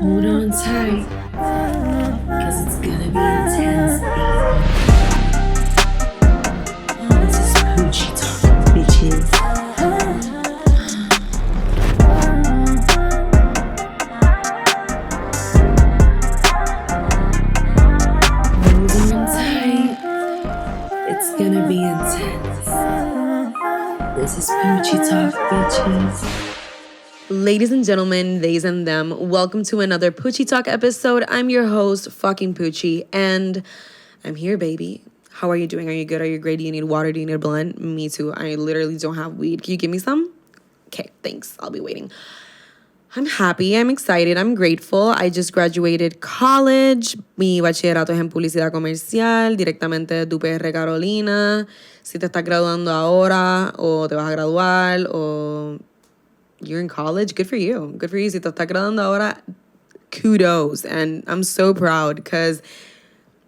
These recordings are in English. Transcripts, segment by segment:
Hold on tight, cause it's gonna be intense, baby. This is Poochie Talk, bitches. Hold on tight, it's gonna be intense. This is Poochie Talk, bitches. Ladies and gentlemen, theys and them, welcome to another Poochie Talk episode. I'm your host, fucking Poochie, and I'm here, baby. How are you doing? Are you good? Are you great? Do you need water? Do you need a blunt? Me too. I literally don't have weed. Can you give me some? Okay, thanks. I'll be waiting. I'm happy. I'm excited. I'm grateful. I just graduated college. Mi bachillerato es en publicidad comercial, directamente de UPR Carolina. Si te estás graduando ahora, o te vas a graduar, o you're in college, good for you. Good for you. Si te estás graduando ahora, kudos. And I'm so proud because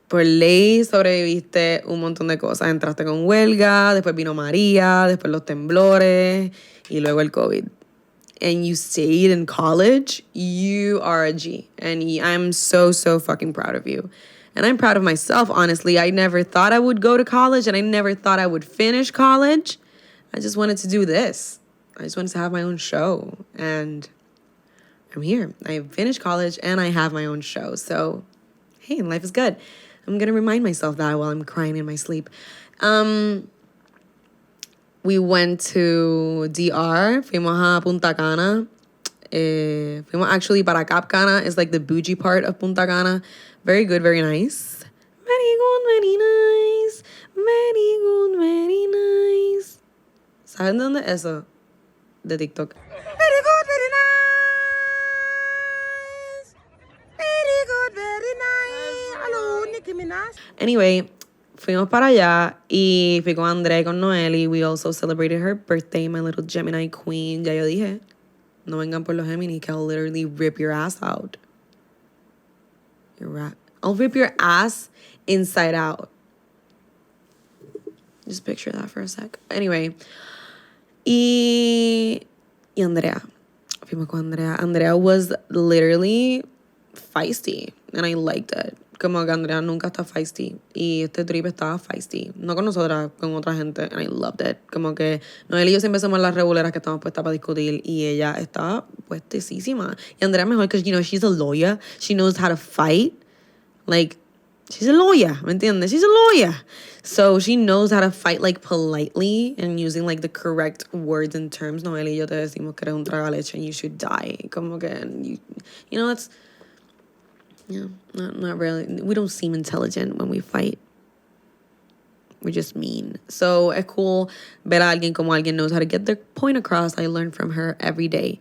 por ley sobreviviste un montón de cosas. Entraste con huelga, después vino María, después los temblores y luego el COVID. And you stayed in college, you are a G. And I'm so fucking proud of you. And I'm proud of myself, honestly. I never thought I would go to college and I never thought I would finish college. I just wanted to do this. I just wanted to have my own show, and I'm here. I finished college, and I have my own show. So, hey, life is good. I'm going to remind myself that while I'm crying in my sleep. We went to DR. Fuimos a Punta Cana. Fuimos actually para Cap Cana. It's like the bougie part of Punta Cana. Very good, very nice. Very good, very nice. Very good, very nice. ¿Saben dónde es eso? De TikTok. Very good, very nice. Very good, very nice. Hello, Nicki Minaj. Anyway, fuimos para allá y fui con Andrea y con Noeli. We also celebrated her birthday, my little Gemini queen. Ya yo dije, no vengan por los Gemini, que I'll literally rip your ass out. I'll rip your ass inside out. Just picture that for a sec. Anyway. Y Andrea. Fuimos con Andrea. Andrea was literally feisty. And I liked it. Como que Andrea nunca está feisty. Y este trip estaba feisty. No con nosotras, con otra gente. And I loved it. Como que Noel y yo siempre somos las reguleras que estamos puestas para discutir. Y ella estaba puestísima. Y Andrea mejor because, you know, she's a lawyer. She knows how to fight. Like, she's a lawyer, ¿me entiendes? She's a lawyer. So she knows how to fight, like, politely and using, like, the correct words and terms. Noel y yo te decimos que eres un tragaleche and you should die. Como que, you know, that's, yeah, not really. We don't seem intelligent when we fight. We're just mean. So es cool ver a alguien como alguien knows how to get their point across. I learn from her every day.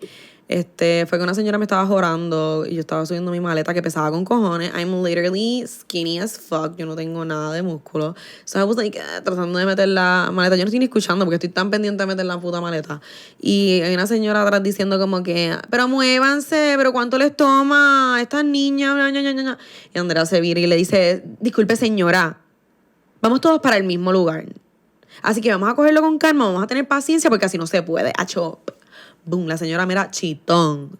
Fue que una señora me estaba jorando y yo estaba subiendo mi maleta que pesaba con cojones. I'm literally skinny as fuck. Yo no tengo nada de músculo. So I was like, tratando de meter la maleta. Yo no estoy ni escuchando porque estoy tan pendiente de meter la puta maleta. Y hay una señora atrás diciendo como que, pero muévanse, pero ¿cuánto les toma? Estas niñas, bla, bla, bla, bla. Y Andrea se vira y le dice, disculpe señora, vamos todos para el mismo lugar. Así que vamos a cogerlo con calma, vamos a tener paciencia porque así no se puede. Acho. Boom, la señora mira, chitón.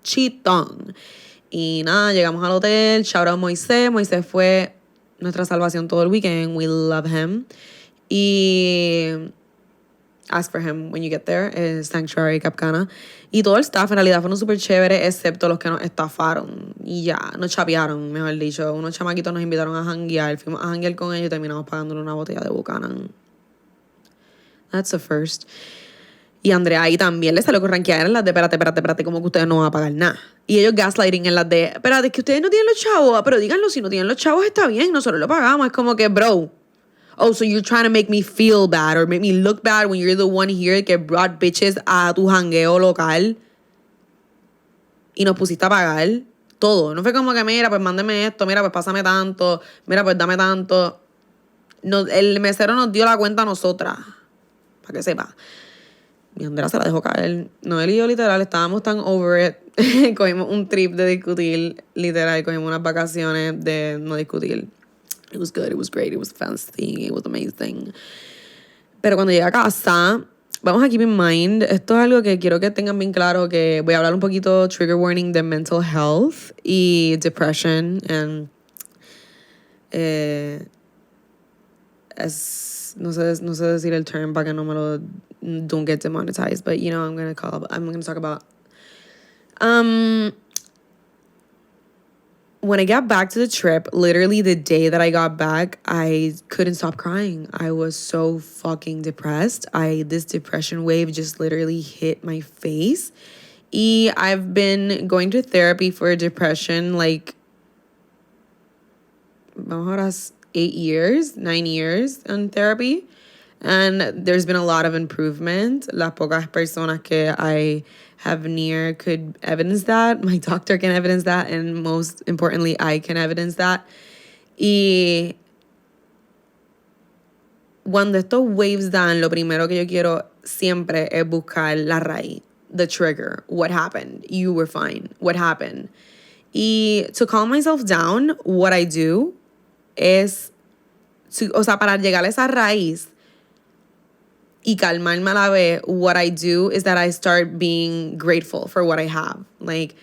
Y nada, llegamos al hotel, shout out Moisés. Moisés fue nuestra salvación todo el weekend. We love him. Y ask for him when you get there. Es Sanctuary Capcana. Y todo el staff en realidad fueron súper chéveres, excepto los que nos estafaron. Y ya, nos chapearon, mejor dicho. Unos chamaquitos nos invitaron a janguear. Fuimos a janguear con ellos y terminamos pagándole una botella de Buchanan. That's a first. Y Andrea ahí también le salió con ranquear en las de espérate, como que ustedes no van a pagar nada. Y ellos gaslighting en las de, espérate, es que ustedes no tienen los chavos. Pero díganlo, si no tienen los chavos está bien, nosotros lo pagamos. Es como que, bro, oh, so you're trying to make me feel bad or make me look bad when you're the one here que brought bitches a tu jangueo local y nos pusiste a pagar todo. No fue como que, mira, pues mándeme esto, mira, pues pásame tanto, mira, pues dame tanto. No, el mesero nos dio la cuenta a nosotras, para que sepa. Y Andrea se la dejó caer. Noel y yo, literal, estábamos tan over it. Cogimos un trip de discutir, literal. Cogimos unas vacaciones de no discutir. It was good, it was great, it was fancy, it was amazing. Pero cuando llegué a casa, vamos a keep in mind, esto es algo que quiero que tengan bien claro, que voy a hablar un poquito, trigger warning, de mental health y depression, and no sé decir el term para que no me lo, don't get demonetized, but you know, I'm gonna talk about, when I got back to the trip, literally the day that I got back, I couldn't stop crying. I was so fucking depressed. This depression wave just literally hit my face. I've been going to therapy for depression like, vamos 8 years, 9 years in therapy. And there's been a lot of improvement. Las pocas personas que I have near could evidence that. My doctor can evidence that. And most importantly, I can evidence that. Y cuando estos waves dan, lo primero que yo quiero siempre es buscar la raíz, the trigger. What happened? You were fine. What happened? Y to calm myself down, what I do es, para llegar a esa raíz y calmarme a la vez, what I do is that I start being grateful for what I have. Like,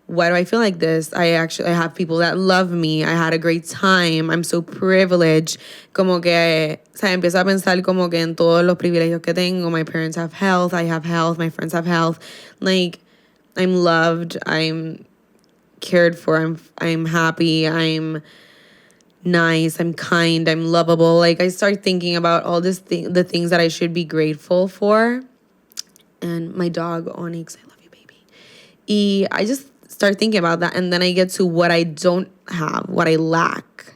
why do I feel like this? I have people that love me. I had a great time. I'm so privileged. Como que, o sea, empiezo a pensar como que en todos los privilegios que tengo. My parents have health. I have health. My friends have health. Like, I'm loved. I'm cared for. I'm happy. I'm nice, I'm kind, I'm lovable. Like, I start thinking about all the things that I should be grateful for. And my dog, Onyx, I love you, baby. Y I just start thinking about that. And then I get to what I don't have, what I lack.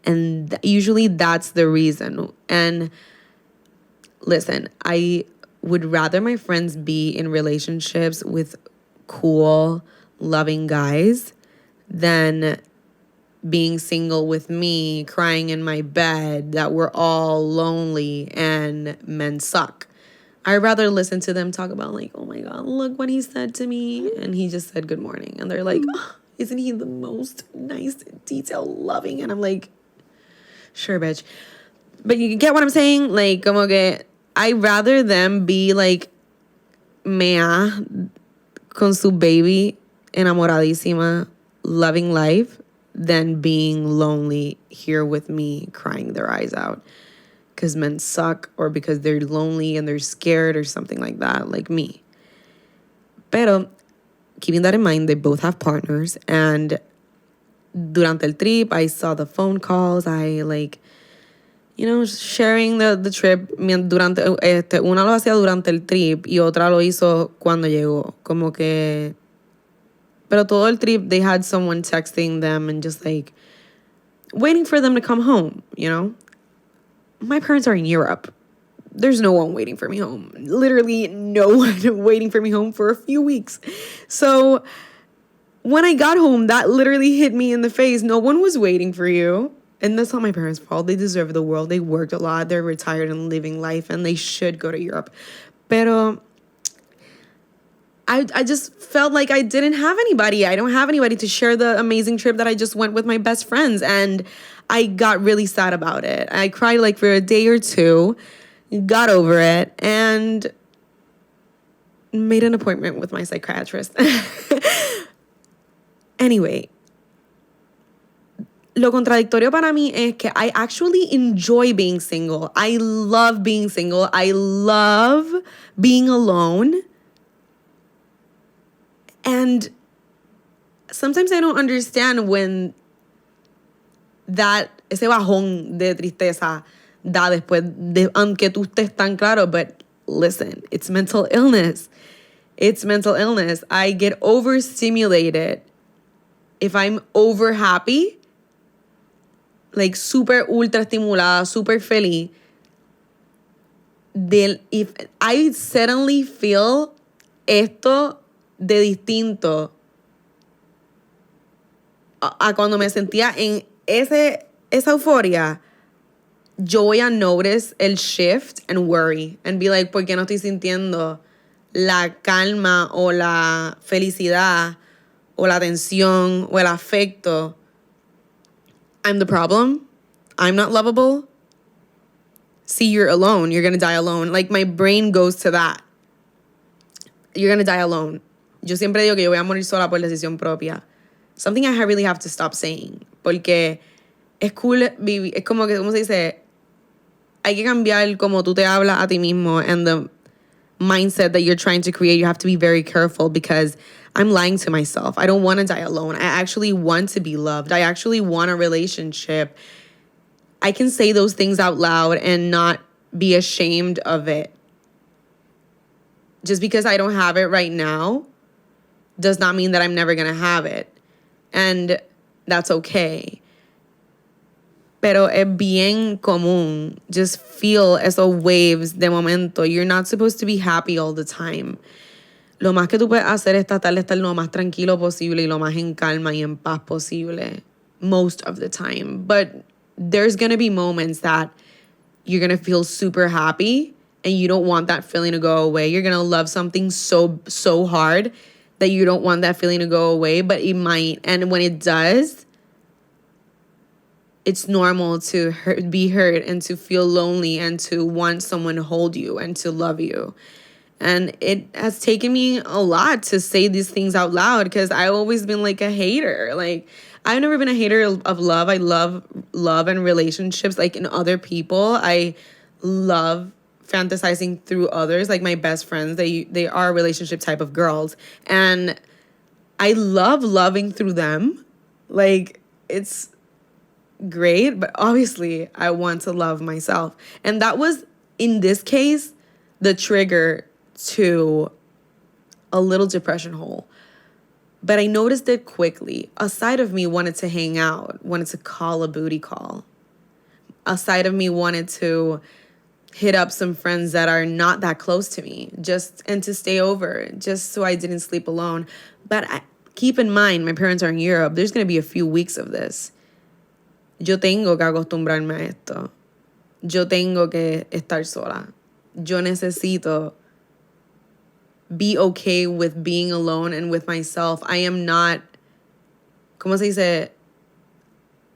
And usually that's the reason. And listen, I would rather my friends be in relationships with cool, loving guys than being single with me, crying in my bed, that we're all lonely and men suck. I'd rather listen to them talk about, like, oh my God, look what he said to me. And he just said good morning. And they're like, oh, isn't he the most nice, detail loving? And I'm like, sure, bitch. But you get what I'm saying? Like, como que I'd rather them be like mea con su baby, enamoradísima, loving life, than being lonely here with me crying their eyes out because men suck or because they're lonely and they're scared or something like that, like me. Pero keeping that in mind, they both have partners, and durante el trip, I saw the phone calls, I like, you know, sharing the trip. Durante, una lo hacía durante el trip y otra lo hizo cuando llegó, como que. Pero todo el trip, they had someone texting them and just like waiting for them to come home, you know? My parents are in Europe. There's no one waiting for me home. Literally no one waiting for me home for a few weeks. So when I got home, that literally hit me in the face. No one was waiting for you. And that's not my parents' fault. They deserve the world. They worked a lot. They're retired and living life, and they should go to Europe. Pero I just felt like I didn't have anybody. I don't have anybody to share the amazing trip that I just went with my best friends. And I got really sad about it. I cried like for a day or two, got over it, and made an appointment with my psychiatrist. Anyway, lo contradictorio para mí es que I actually enjoy being single. I love being single. I love being alone. And sometimes I don't understand when ese bajón de tristeza da después de, aunque tú estés tan claro, but listen, it's mental illness. It's mental illness. I get overstimulated. If I'm over happy, like super ultra estimulada, super feliz, if I suddenly feel esto de distinto a cuando me sentía en esa euforia, yo voy a notice el shift and worry and be like, ¿por qué no estoy sintiendo la calma o la felicidad o la tensión o el afecto? I'm the problem. I'm not lovable. see you're alone. You're going to die alone. Like, my brain goes to that. You're going to die alone. Yo siempre digo que yo voy a morir sola por decisión propia. Something I really have to stop saying. Porque es cool vivir. Es como que, ¿cómo se dice? Hay que cambiar como tú te hablas a ti mismo and the mindset that you're trying to create. You have to be very careful because I'm lying to myself. I don't want to die alone. I actually want to be loved. I actually want a relationship. I can say those things out loud and not be ashamed of it. Just because I don't have it right now does not mean that I'm never going to have it. And that's okay. Pero es bien común. Just feel esos waves de momento. You're not supposed to be happy all the time. Lo más que tú puedes hacer es tratar de estar lo más tranquilo posible y lo más en calma y en paz posible. Most of the time. But there's going to be moments that you're going to feel super happy and you don't want that feeling to go away. You're going to love something so hard that you don't want that feeling to go away, but it might. And when it does, it's normal to be hurt and to feel lonely and to want someone to hold you and to love you. And it has taken me a lot to say these things out loud because I've always been like a hater. Like, I've never been a hater of love. I love love and relationships, like in other people. I love fantasizing through others, like my best friends. They are relationship type of girls. And I love loving through them. Like, it's great, but obviously I want to love myself. And that was, in this case, the trigger to a little depression hole. But I noticed it quickly. A side of me wanted to hang out, wanted to call a booty call. A side of me wanted to hit up some friends that are not that close to me, and to stay over, just so I didn't sleep alone. But keep in mind, my parents are in Europe. There's going to be a few weeks of this. Yo tengo que acostumbrarme a esto. Yo tengo que estar sola. Yo necesito be okay with being alone and with myself. I am not, ¿cómo se dice?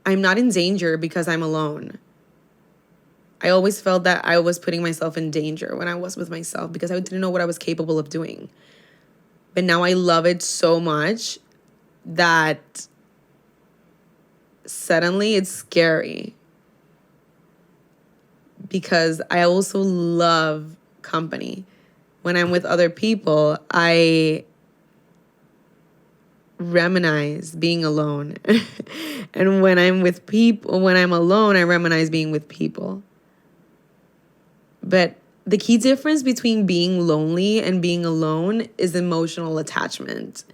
I'm not in danger because I'm alone. I always felt that I was putting myself in danger when I was with myself because I didn't know what I was capable of doing. But now I love it so much that suddenly it's scary. Because I also love company. When I'm with other people, I reminisce being alone. And when I'm alone, I reminisce being with people. But the key difference between being lonely and being alone is emotional attachment.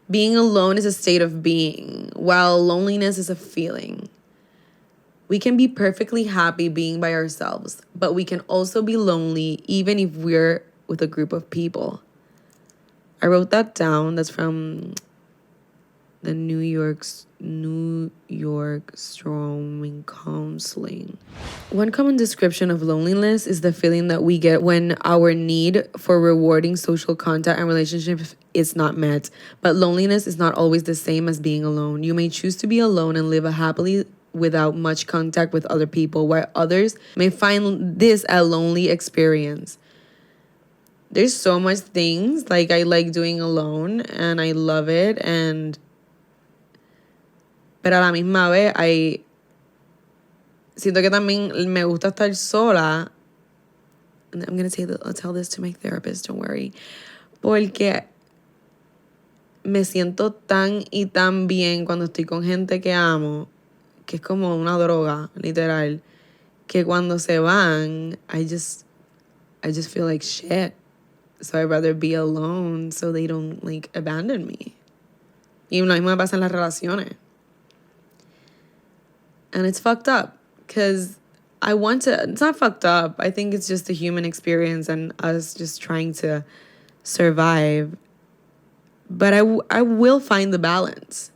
Being alone is a state of being, while loneliness is a feeling. We can be perfectly happy being by ourselves, but we can also be lonely even if we're with a group of people. I wrote that down. That's from the New York Storming Counseling. One common description of loneliness is the feeling that we get when our need for rewarding social contact and relationships is not met. But loneliness is not always the same as being alone. You may choose to be alone and live a happily without much contact with other people, while others may find this a lonely experience. There's so much things like I like doing alone and I love it, pero a la misma vez siento que también me gusta estar sola. And I'm going to tell this to my therapist, don't worry. Porque me siento tan y tan bien cuando estoy con gente que amo, que es como una droga, literal, que cuando se van, I just feel like shit. So I'd rather be alone so they don't, like, abandon me. Y lo mismo me pasa en las relaciones. And it's fucked up because it's not fucked up. I think it's just a human experience and us just trying to survive. But I will find the balance.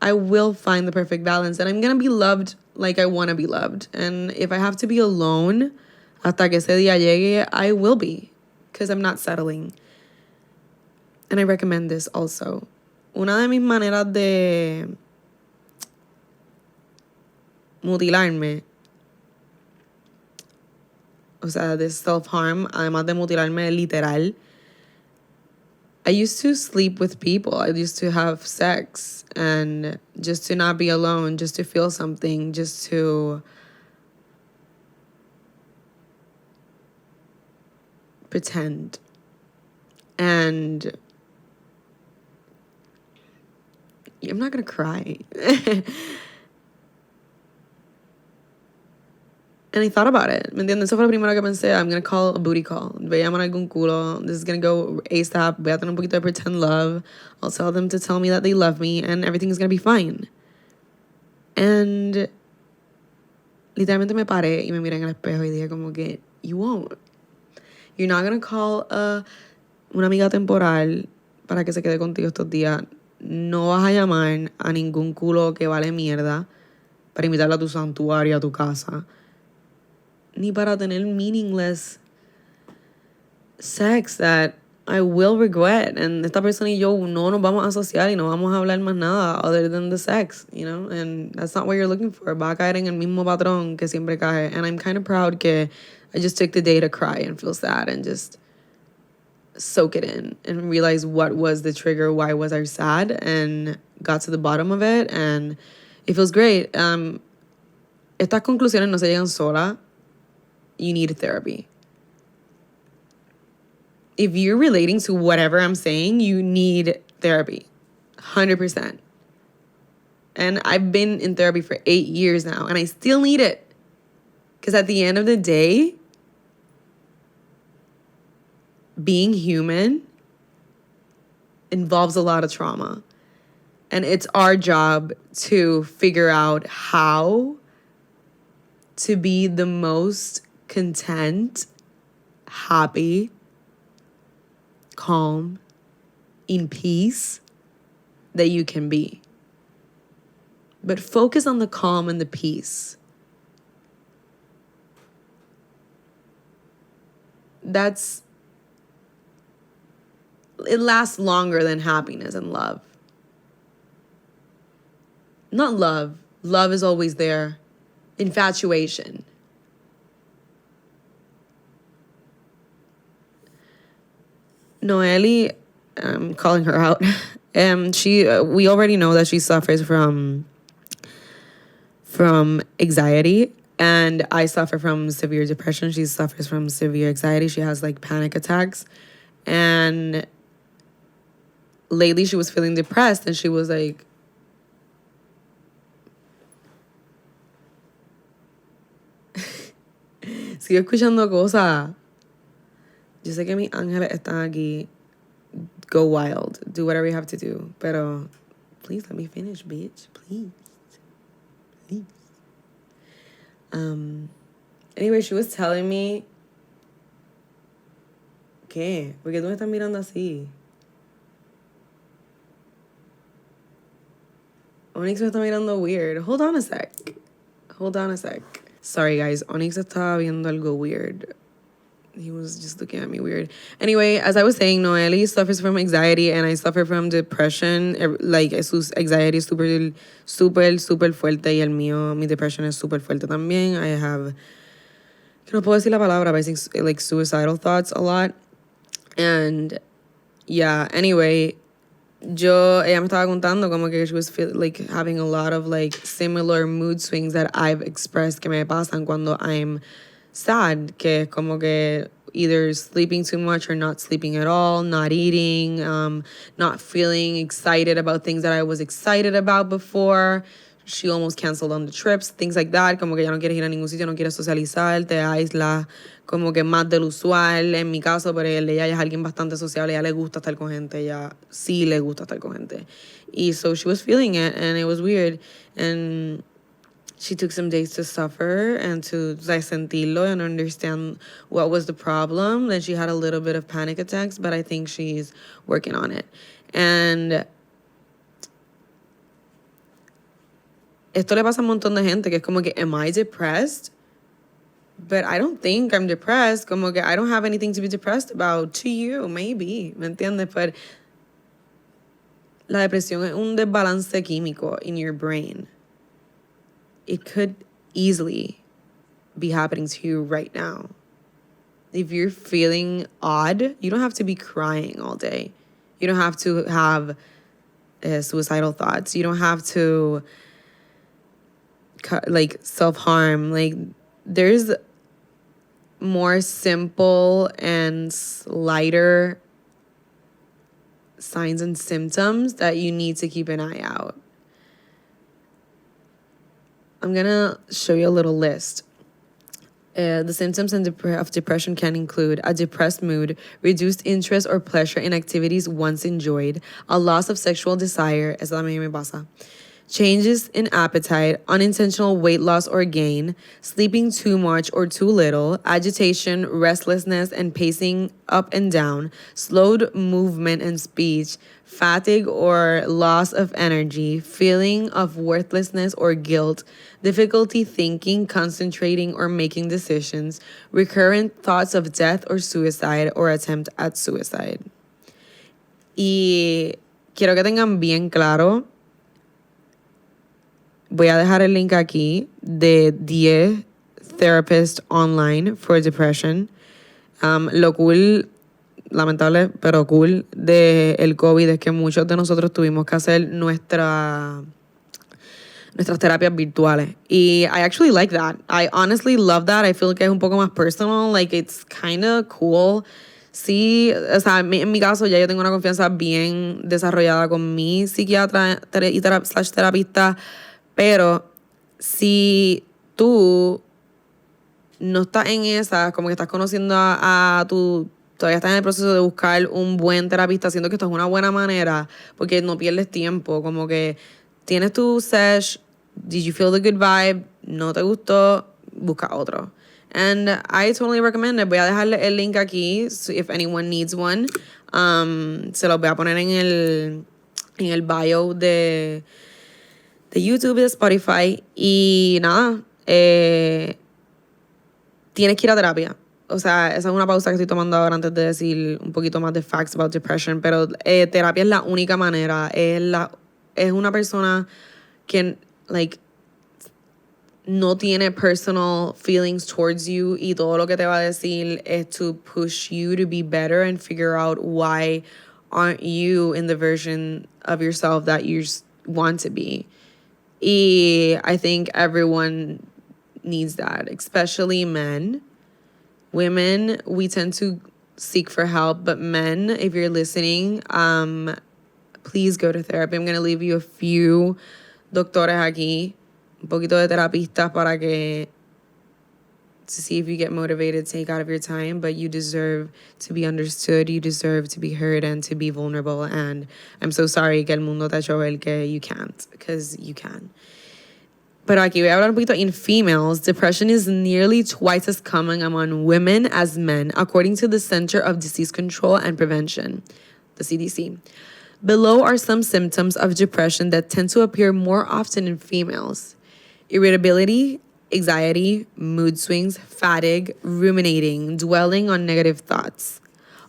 I will find the perfect balance. And I'm going to be loved like I want to be loved. And if I have to be alone hasta que ese día llegue, I will be. Because I'm not settling. And I recommend this also. Una de mis maneras de mutilarme o sea, de self-harm, además de mutilarme literal, I used to sleep with people. I used to have sex and just to not be alone, just to feel something, just to pretend. And I'm not gonna cry. And I thought about it. ¿Me entiendes? Eso fue lo primero que pensé. I'm gonna call a booty call. Voy a llamar a algún culo. This is gonna go ASAP. Voy a tener un poquito de pretend love. I'll tell them to tell me that they love me and everything is gonna be fine. And literalmente me paré y me miré en el espejo y dije como que, you won't. You're not gonna call una amiga temporal para que se quede contigo estos días. No vas a llamar a ningún culo que vale mierda para invitarla a tu santuario, a tu casa. Ni para tener meaningless sex that I will regret. And esta persona y yo no nos vamos a asociar y no vamos a hablar más nada other than the sex, you know? And that's not what you're looking for. Va a caer en el mismo patrón que siempre cae. And I'm kind of proud que I just took the day to cry and feel sad and just soak it in and realize what was the trigger, why was I sad, and got to the bottom of it. And it feels great. Estas conclusiones no se llegan sola. You need therapy. If you're relating to whatever I'm saying, you need therapy. 100%. And I've been in therapy for 8 years now, and I still need it. Because at the end of the day, being human involves a lot of trauma. And it's our job to figure out how to be the most content, happy, calm, in peace that you can be. But focus on the calm and the peace. It lasts longer than happiness and love. Not love. Love is always there. Infatuation. Noelle, I'm calling her out. We already know that she suffers from anxiety, and I suffer from severe depression. She suffers from severe anxiety. She has like panic attacks, and lately she was feeling depressed, and she was like, sigo escuchando cosas. Yo sé que mis ángeles están aquí. Go wild. Do whatever you have to do. Pero please let me finish, bitch. Please. Please. Anyway, she was telling me... ¿Qué? ¿Por qué tú me estás mirando así? Onyx me está mirando weird. Hold on a sec. Sorry, guys. Onyx estaba viendo algo weird. He was just looking at me weird. Anyway, as I was saying, Noelle suffers from anxiety and I suffer from depression. Like, su anxiety es super fuerte y el mío, mi depression es super fuerte también. I have, que no puedo decir la palabra, but I think, like, suicidal thoughts a lot. And, yeah, anyway, ella me estaba contando como que she was like having a lot of, like, similar mood swings that I've expressed que me pasan cuando I'm sad, que es como que either sleeping too much or not sleeping at all, not eating, not feeling excited about things that I was excited about before. She almost canceled on the trips, things like that, como que ya no quieres ir a ningún sitio, no quieres socializar, te aíslas como que más del usual. En mi caso, pero ella es alguien bastante sociable, ella le gusta estar con gente, ella sí le gusta estar con gente. Y so she was feeling it, and it was weird, and she took some days to suffer and to sentirlo and understand what was the problem. Then she had a little bit of panic attacks, but I think she's working on it. And esto le pasa a un montón de gente que es como que, am I depressed? But I don't think I'm depressed. Como que I don't have anything to be depressed about. To you, maybe. ¿Me entiendes? But la depresión es un desbalance químico in your brain. It could easily be happening to you right now. if you're feeling odd, you don't have to be crying all day. You don't have to have suicidal thoughts. You don't have to like self-harm. Like there's more simple and lighter signs and symptoms that you need to keep an eye out. I'm gonna show you a little list. The symptoms of depression can include a depressed mood, reduced interest or pleasure in activities once enjoyed, a loss of sexual desire, eso también me pasa, changes in appetite, unintentional weight loss or gain, sleeping too much or too little, agitation, restlessness and pacing up and down, slowed movement and speech, fatigue or loss of energy, feeling of worthlessness or guilt, difficulty thinking, concentrating, or making decisions, recurrent thoughts of death or suicide or attempt at suicide. Y quiero que tengan bien claro, voy a dejar el link aquí de 10 therapists online for depression. Lo cool, lamentable, pero cool de el COVID es que muchos de nosotros tuvimos que hacer nuestras terapias virtuales. Y I actually like that. I honestly love that. I feel like es un poco más personal. Like, it's kind of cool. Sí, o sea, en mi caso ya yo tengo una confianza bien desarrollada con mi psiquiatra y terapista, pero si tú no estás en esa, como que estás conociendo a tu... Todavía estás en el proceso de buscar un buen terapista, siento que esto es una buena manera, porque no pierdes tiempo, como que tienes tu sesh, did you feel the good vibe, no te gustó, busca otro. And I totally recommend it. Voy a dejarle el link aquí, so if anyone needs one. Se los voy a poner en el bio de YouTube, de Spotify. Y nada, tienes que ir a terapia. O sea, esa es una pausa que estoy tomando ahora antes de decir un poquito más de facts about depression. Pero terapia es la única manera. Es una persona que, like, no tiene personal feelings towards you y todo lo que te va a decir es to push you to be better and figure out why aren't you in the version of yourself that you want to be. Y I think everyone needs that, especially men. Women, we tend to seek for help, but men, if you're listening, please go to therapy. I'm going to leave you a few doctores aquí, un poquito de terapistas para que, to see if you get motivated, take out of your time, but you deserve to be understood, you deserve to be heard and to be vulnerable, and I'm so sorry que el mundo te ha hecho ver que you can't, because you can. Pero aquí voy a hablar un poquito. In females, depression is nearly twice as common among women as men, according to the Center of Disease Control and Prevention, the CDC. Below are some symptoms of depression that tend to appear more often in females: irritability, anxiety, mood swings, fatigue, ruminating, dwelling on negative thoughts.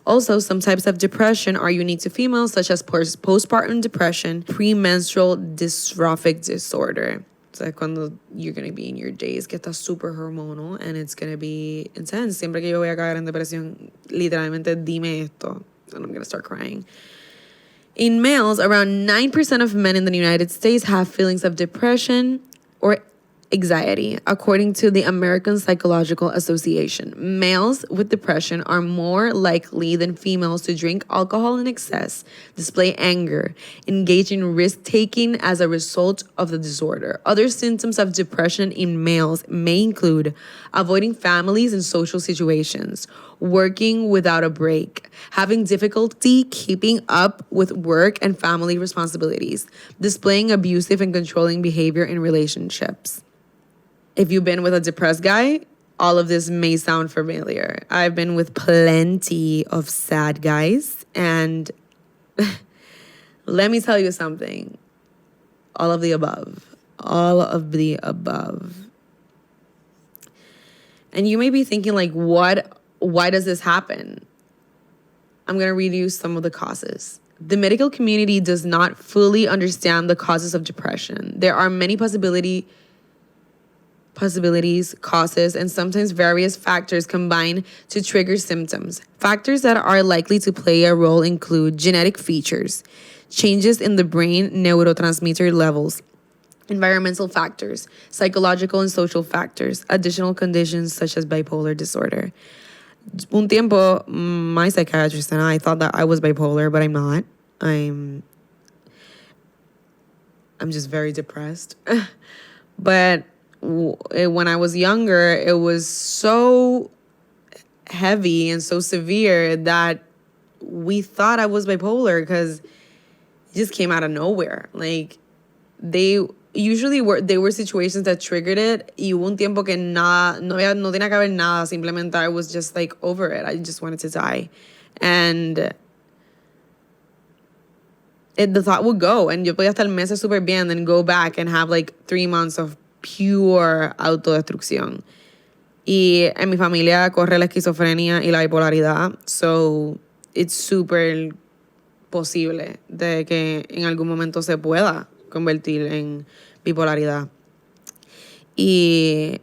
Also, some types of depression are unique to females, such as postpartum depression, premenstrual dystrophic disorder. So cuando you're going to be in your days que estás super hormonal and it's going to be intense. Siempre que yo voy a caer en depresión, literalmente dime esto and I'm going to start crying. In males, around 9% of men in the United States have feelings of depression or anxiety, according to the American Psychological Association. Males with depression are more likely than females to drink alcohol in excess, display anger, engage in risk-taking as a result of the disorder. Other symptoms of depression in males may include avoiding families and social situations, working without a break, having difficulty keeping up with work and family responsibilities, displaying abusive and controlling behavior in relationships. If you've been with a depressed guy, all of this may sound familiar. I've been with plenty of sad guys, and let me tell you something. All of the above. All of the above. And you may be thinking, like, why does this happen? I'm going to read you some of the causes. The medical community does not fully understand the causes of depression. There are many possibilities possibilities, causes, and sometimes various factors combine to trigger symptoms. Factors that are likely to play a role include genetic features, changes in the brain neurotransmitter levels, environmental factors, psychological and social factors, additional conditions such as bipolar disorder. Un tiempo, my psychiatrist and I thought that I was bipolar, but I'm not. I'm just very depressed. But when I was younger, it was so heavy and so severe that we thought I was bipolar because it just came out of nowhere. Like, they were situations that triggered it, y hubo un tiempo que nada, no tenía que haber nada, simplemente I was just like over it. I just wanted to die. And the thought would go, and yo podía estar meses super bien, then go back and have like 3 months of pure autodestrucción. Y en mi familia corre la esquizofrenia y la bipolaridad, so it's super posible de que en algún momento se pueda convertir en bipolaridad. Y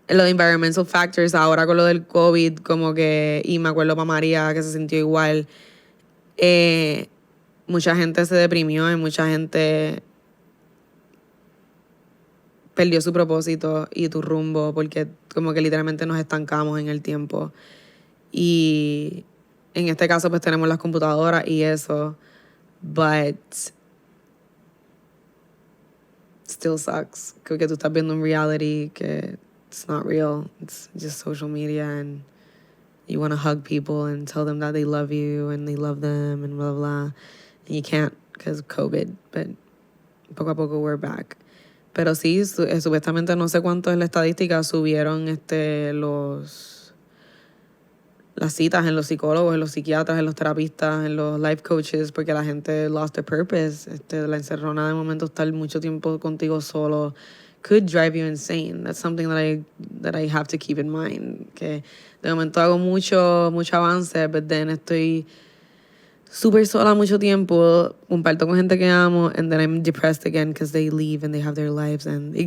los environmental factors, ahora con lo del COVID, como que, y me acuerdo para María que se sintió igual, mucha gente se deprimió y mucha gente perdió su propósito y tu rumbo porque como que literalmente nos estancamos en el tiempo. Y en este caso pues tenemos las computadoras y eso, but still sucks que tú estás viendo un reality que it's not real, it's just social media, and you want to hug people and tell them that they love you and they love them and blah, blah, blah. And you can't because of COVID, but poco a poco we're back. Pero sí, supuestamente no sé cuánto en la estadística subieron las citas en los psicólogos, en los psiquiatras, en los terapistas, en los life coaches, porque la gente lost their purpose. La encerrona de momento, estar mucho tiempo contigo solo could drive you insane. That's something that I have to keep in mind. Que de momento hago mucho avance, but then estoy súper sola mucho tiempo, comparto con gente que amo, and then I'm depressed again because they leave and they have their lives and they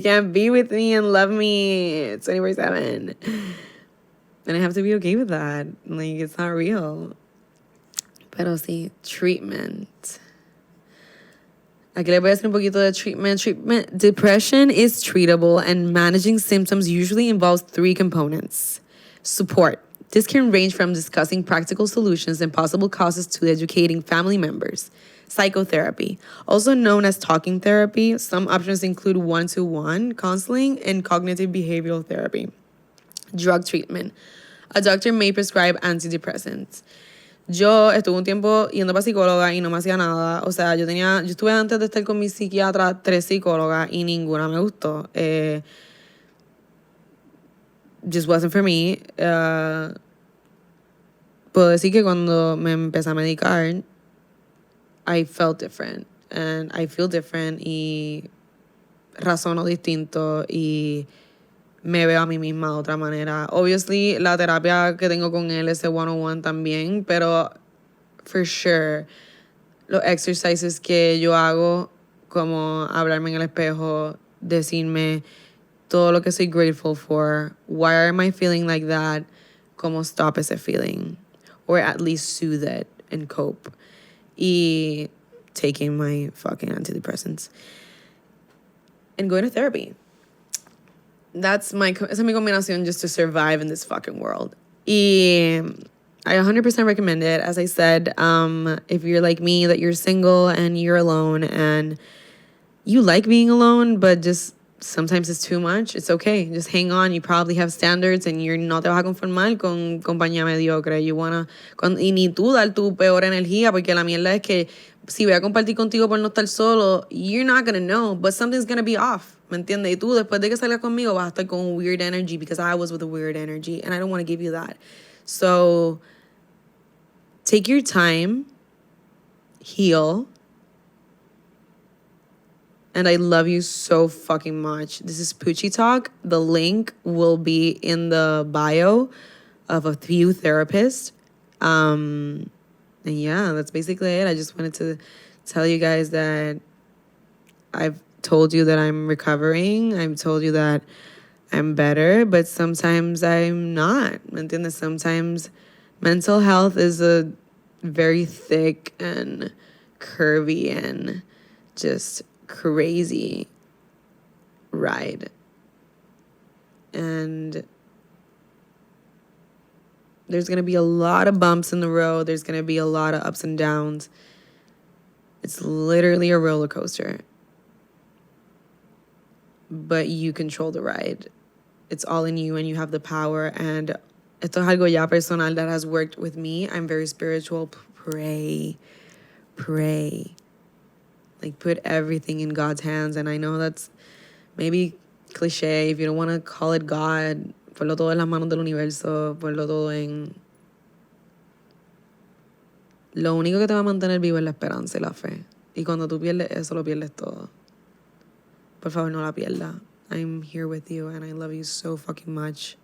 can't be with me and love me 24/7. And I have to be okay with that. Like, it's not real. Pero sí, treatment. Aquí les voy a hacer un poquito de treatment. Depression is treatable, and managing symptoms usually involves 3 components. Support. This can range from discussing practical solutions and possible causes to educating family members. Psychotherapy, also known as talking therapy. Some options include one-to-one counseling and cognitive behavioral therapy. Drug treatment. A doctor may prescribe antidepressants. Yo estuve un tiempo yendo para psicóloga y no me hacía nada. O sea, yo estuve antes de estar con mi psiquiatra 3 psicólogas y ninguna me gustó. Just wasn't for me. Puedo decir que cuando me empecé a medicar, I felt different. And I feel different. Y razono distinto. Y me veo a mí misma de otra manera. Obviously, la terapia que tengo con él es el one-on-one también. Pero, for sure, los exercises que yo hago, como hablarme en el espejo, decirme todo lo que soy grateful for, why am I feeling like that, cómo stop ese feeling, or at least soothe it and cope. Y taking my fucking antidepressants. And going to therapy. Esa es mi combinación just to survive in this fucking world. Y I 100% recommend it. As I said, if you're like me, that you're single and you're alone and you like being alone, but just sometimes it's too much, it's okay. Just hang on. You probably have standards and you're no te vas a conformar con compañía mediocre. Y ni tú dar tu peor energía, porque la mierda es que si voy a compartir contigo por no estar solo, you're not gonna know, but something's gonna be off. ¿Me entiendes? Y tú, después de que salgas conmigo, vas a estar con weird energy because I was with a weird energy and I don't want to give you that. So, take your time, heal, and I love you so fucking much. This is Poochie Talk. The link will be in the bio of a few therapists. And yeah, that's basically it. I just wanted to tell you guys that I've told you that I'm recovering. I've told you that I'm better, but sometimes I'm not. ¿Me entiendes? Sometimes mental health is a very thick and curvy and just crazy ride. And there's going to be a lot of bumps in the road. There's going to be a lot of ups and downs. It's literally a roller coaster. But you control the ride. It's all in you and you have the power. And esto es algo ya personal that has worked with me. I'm very spiritual. Pray. Like, put everything in God's hands. And I know that's maybe cliche. If you don't want to call it God, ponlo todo en las manos del universo. Ponlo todo en... Lo único que te va a mantener vivo es la esperanza y la fe. Y cuando tú pierdes eso, lo pierdes todo. Por favor, no la pierdas. I'm here with you and I love you so fucking much.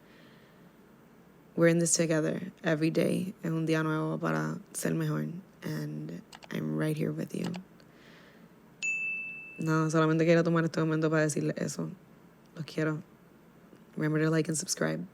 We're in this together every day. Es un día nuevo para ser mejor. And I'm right here with you. No, solamente quiero tomar este momento para decirles eso. Los quiero. Remember to like and subscribe.